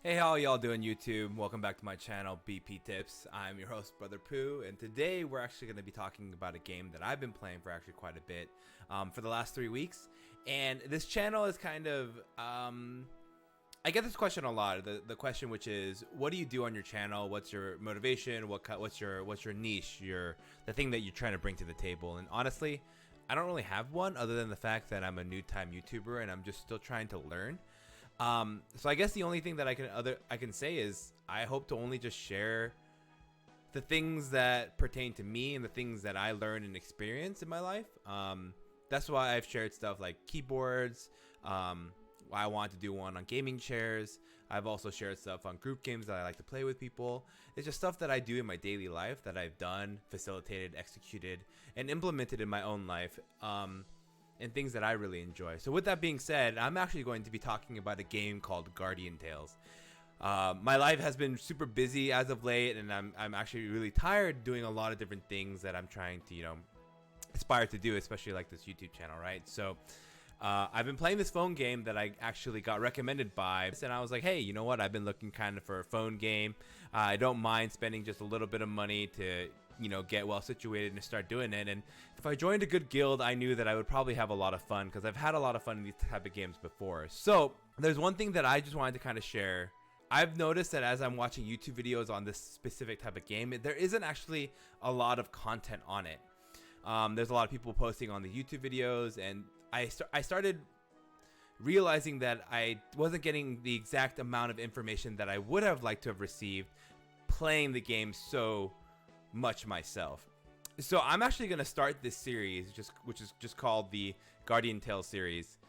Hey, how y'all doing, YouTube? Welcome back to my channel, BP Tips. I'm your host, Brother Pooh, and today we're actually going to be talking about a game that I've been playing for actually quite a bit for the last 3 weeks. And this channel is kind of, I get this question a lot. The question which is, what do you do on your channel? What's your motivation? What's your niche? The thing that you're trying to bring to the table? And honestly, I don't really have one other than the fact that I'm a new time YouTuber and I'm just still trying to learn. So I guess the only thing that I can say is I hope to only just share the things that pertain to me and the things that I learn and experience in my life. That's why I've shared stuff like keyboards. I want to do one on gaming chairs. I've also shared stuff on group games that I like to play with people. It's just stuff that I do in my daily life that I've done, facilitated, executed, and implemented in my own life. And things that I really enjoy. So with that being said, I'm actually going to be talking about a game called Guardian Tales. My life has been super busy as of late, and I'm actually really tired doing a lot of different things that I'm trying to, aspire to do, especially like this YouTube channel, right? So I've been playing this phone game that I actually got recommended by, and I was like, hey, you know what? I've been looking kind of for a phone game. I don't mind spending just a little bit of money to get well situated and start doing it. And if I joined a good guild, I knew that I would probably have a lot of fun because I've had a lot of fun in these type of games before. So there's one thing that I just wanted to kind of share. I've noticed that as I'm watching YouTube videos on this specific type of game, there isn't actually a lot of content on it. There's a lot of people posting on the YouTube videos, and I started realizing that I wasn't getting the exact amount of information that I would have liked to have received playing the game so much myself. So I'm actually going to start this series which is just called the Guardian Tales series,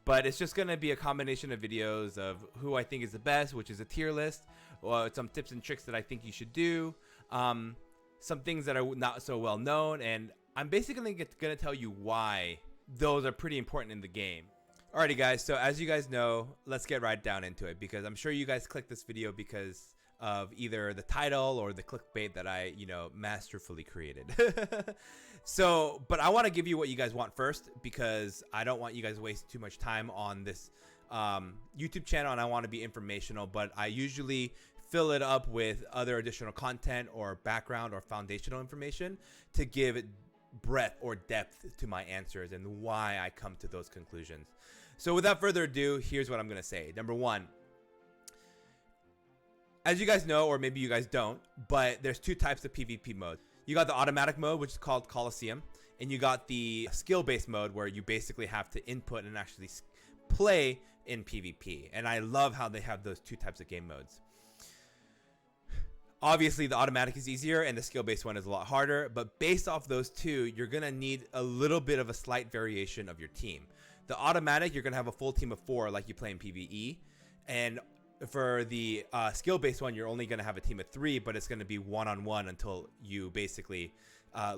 but it's just going to be a combination of videos of who I think is the best, which is a tier list, or some tips and tricks that I think you should do, some things that are not so well known, and I'm basically going to tell you why those are pretty important in the game. Alrighty guys, so as you guys know, let's get right down into it, because I'm sure you guys clicked this video because of either the title or the clickbait that I, masterfully created. But I want to give you what you guys want first, because I don't want you guys to waste too much time on this YouTube channel, and I want to be informational, but I usually fill it up with other additional content or background or foundational information to give it breadth or depth to my answers and why I come to those conclusions. So without further ado, here's what I'm going to say. Number one, as you guys know, or maybe you guys don't, but there's two types of PvP mode. You got the automatic mode, which is called Collosseum, and you got the skill-based mode where you basically have to input and actually play in PvP. And I love how they have those two types of game modes. Obviously, the automatic is easier and the skill-based one is a lot harder, but based off those two, you're going to need a little bit of a slight variation of your team. The automatic, you're going to have a full team of 4 like you play in PvE, and for the skill-based one, you're only going to have a team of 3, but it's going to be one-on-one until you basically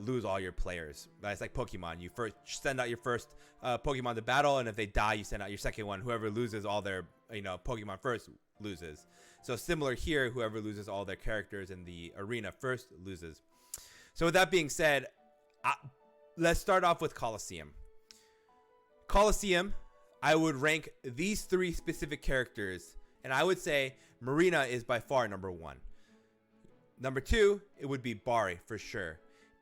lose all your players. It's like Pokemon. You first send out your first Pokemon to battle, and if they die, you send out your second one. Whoever loses all their Pokemon first loses. So similar here, whoever loses all their characters in the arena first loses. So with that being said, let's start off with Collosseum. Collosseum, I would rank these 3 specific characters, and I would say Marina is by far number 1. Number 2, it would be Bari for sure.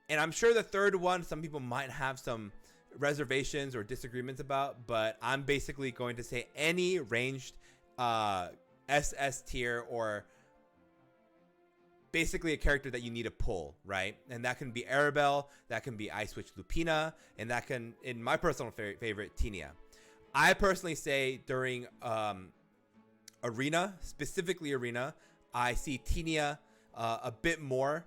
And I'm sure the third one, some people might have some reservations or disagreements about, but I'm basically going to say any ranged SS tier, or basically a character that you need to pull, right? And that can be Arabelle, that can be Ice Witch Lupina, and that can, in my personal favorite, Tinia. I personally say during Arena, specifically Arena, I see Tinia a bit more,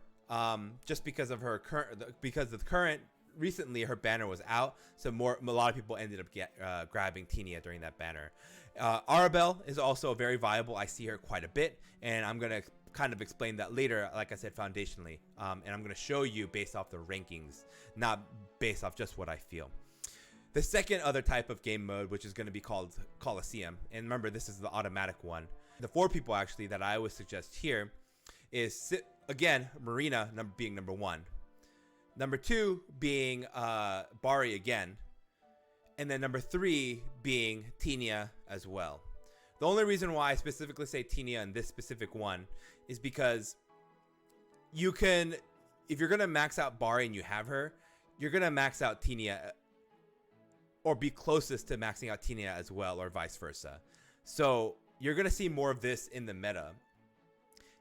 just because of her current. Recently, her banner was out, so a lot of people ended up grabbing Tinia during that banner. Arabelle is also very viable. I see her quite a bit, and I'm gonna kind of explain that later. Like I said, foundationally, and I'm gonna show you based off the rankings, not based off just what I feel. The second other type of game mode, which is going to be called Collosseum, and remember, this is the automatic one. The 4 people actually that I would suggest here is, again, Marina being number 1. Number 2 being Bari again. And then number 3 being Tinia as well. The only reason why I specifically say Tinia in this specific one is because you can, if you're going to max out Bari and you have her, you're going to max out Tinia or be closest to maxing out Tinia as well, or vice versa. So you're going to see more of this in the meta.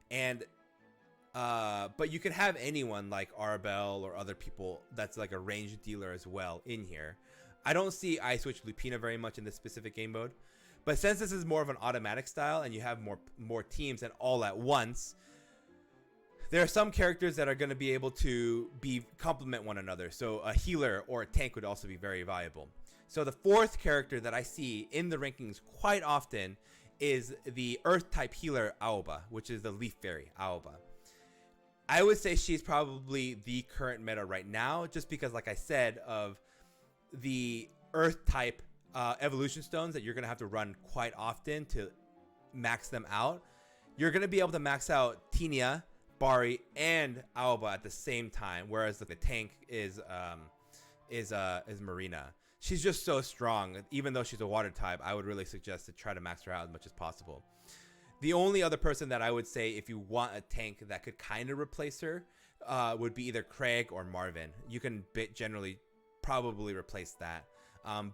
And but you can have anyone like Arbel or other people that's like a ranged dealer as well in here. I don't see Ice Witch Lupina very much in this specific game mode, but since this is more of an automatic style and you have more teams and all at once, there are some characters that are going to be able to complement one another. So a healer or a tank would also be very valuable. So the fourth character that I see in the rankings quite often is the Earth type healer Aoba, which is the Leaf Fairy Aoba. I would say she's probably the current meta right now, just because, like I said, of the Earth type evolution stones that you're going to have to run quite often to max them out. You're going to be able to max out Tinia, Bari, and Aoba at the same time, whereas the tank is Marina. She's just so strong. Even though she's a water type, I would really suggest to try to max her out as much as possible. The only other person that I would say, if you want a tank that could kind of replace her, would be either Craig or Marvin. You can generally probably replace that.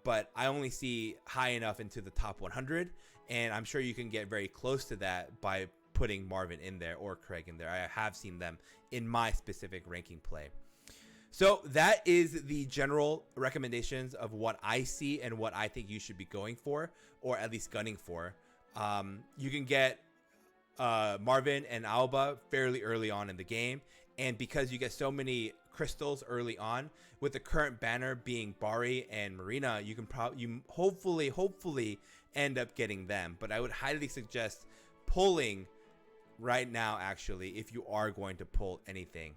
But I only see high enough into the top 100, and I'm sure you can get very close to that by putting Marvin in there or Craig in there. I have seen them in my specific ranking play. So that is the general recommendations of what I see and what I think you should be going for, or at least gunning for. You can get Marvin and Aoba fairly early on in the game, and because you get so many crystals early on, with the current banner being Bari and Marina, you can hopefully end up getting them. But I would highly suggest pulling right now, actually, if you are going to pull anything,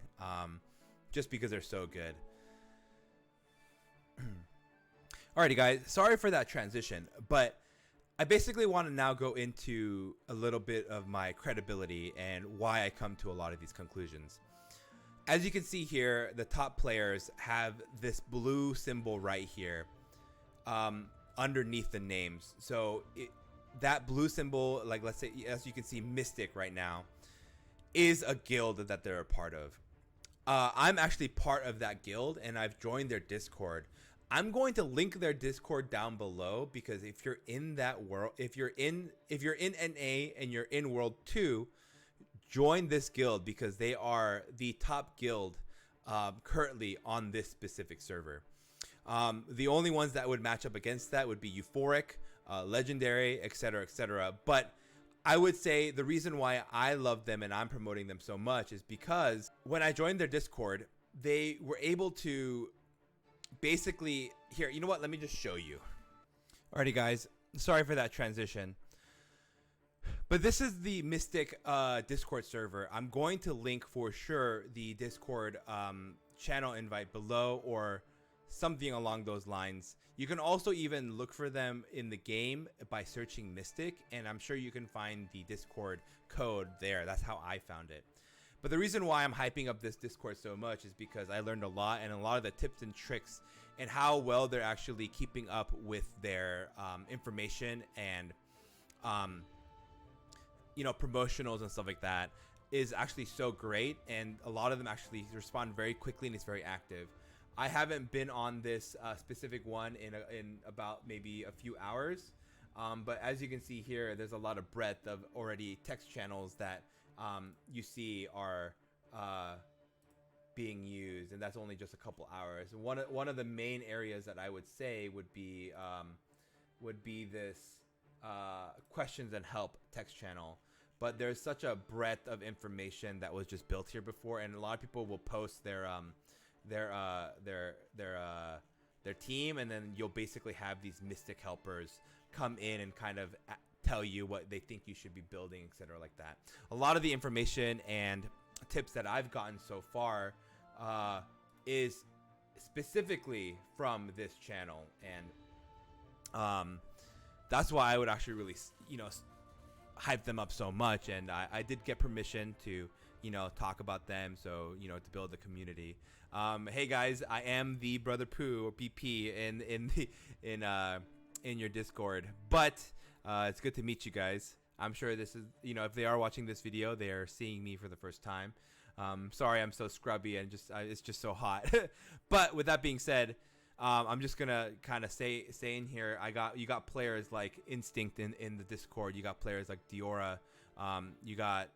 just because they're so good. Alrighty guys, sorry for that transition, but I basically want to now go into a little bit of my credibility and why I come to a lot of these conclusions. As you can see here, the top players have this blue symbol right here underneath the names. So that blue symbol, like let's say, as you can see, Mystic right now, is a guild that they're a part of. I'm actually part of that guild, and I've joined their Discord. I'm going to link their Discord down below, because if you're in that world, if you're in NA and you're in World 2, join this guild, because they are the top guild currently on this specific server. The only ones that would match up against that would be Euphoric, Legendary, etc., etc. But I would say the reason why I love them and I'm promoting them so much is because when I joined their Discord, they were able to basically, here, you know what, let me just show you. Alrighty guys, sorry for that transition, but this is the Mystic Discord server. I'm going to link for sure the Discord channel invite below, or something along those lines. You can also even look for them in the game by searching Mystic, and I'm sure you can find the Discord code there. That's how I found it. But the reason why I'm hyping up this Discord so much is because I learned a lot, and a lot of the tips and tricks and how well they're actually keeping up with their information and you know, promotionals and stuff like that is actually so great, and a lot of them actually respond very quickly, and it's very active. I haven't been on this specific one in about maybe a few hours, but as you can see here, there's a lot of breadth of already text channels that you see are being used, and that's only just a couple hours. One of the main areas that I would say would be this questions and help text channel. But there's such a breadth of information that was just built here before, and a lot of people will post their team, and then you'll basically have these Mystic helpers come in and kind of tell you what they think you should be building, etc., like that. A lot of the information and tips that I've gotten so far is specifically from this channel, and that's why I would actually really, you know, hype them up so much. And I did get permission to, you know, talk about them, so, you know, to build the community. Hey guys, I am the Brother Pooh, or BP, in your Discord, but It's good to meet you guys. I'm sure this is, if they are watching this video, they are seeing me for the first time. Sorry, I'm so scrubby and it's just so hot. But with that being said, I'm just gonna kind of say in here. You got players like Instinct in the Discord. You got players like Diora. You got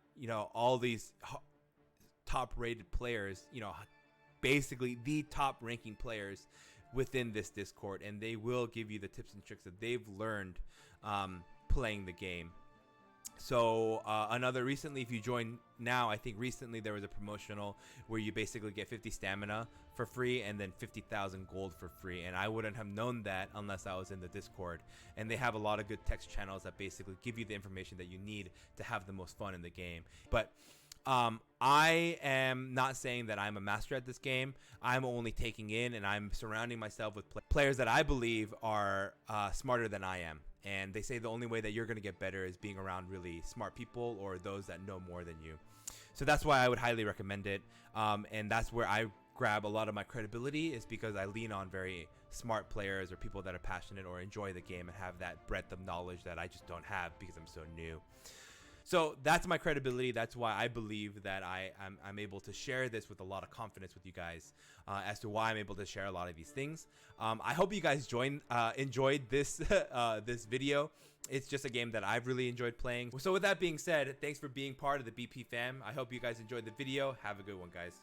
all these top-rated players. Basically the top-ranking players within this Discord, and they will give you the tips and tricks that they've learned playing the game. So recently, if you join now, I think recently there was a promotional where you basically get 50 stamina for free and then 50,000 gold for free, and I wouldn't have known that unless I was in the Discord. And they have a lot of good text channels that basically give you the information that you need to have the most fun in the game. But I am not saying that I'm a master at this game. I'm only taking in, and I'm surrounding myself with players that I believe are smarter than I am. And they say the only way that you're going to get better is being around really smart people or those that know more than you. So that's why I would highly recommend it. And that's where I grab a lot of my credibility, is because I lean on very smart players or people that are passionate or enjoy the game and have that breadth of knowledge that I just don't have because I'm so new. So that's my credibility. That's why I believe that I'm able to share this with a lot of confidence with you guys as to why I'm able to share a lot of these things. I hope you guys enjoyed this this video. It's just a game that I've really enjoyed playing. So with that being said, thanks for being part of the BP fam. I hope you guys enjoyed the video. Have a good one, guys.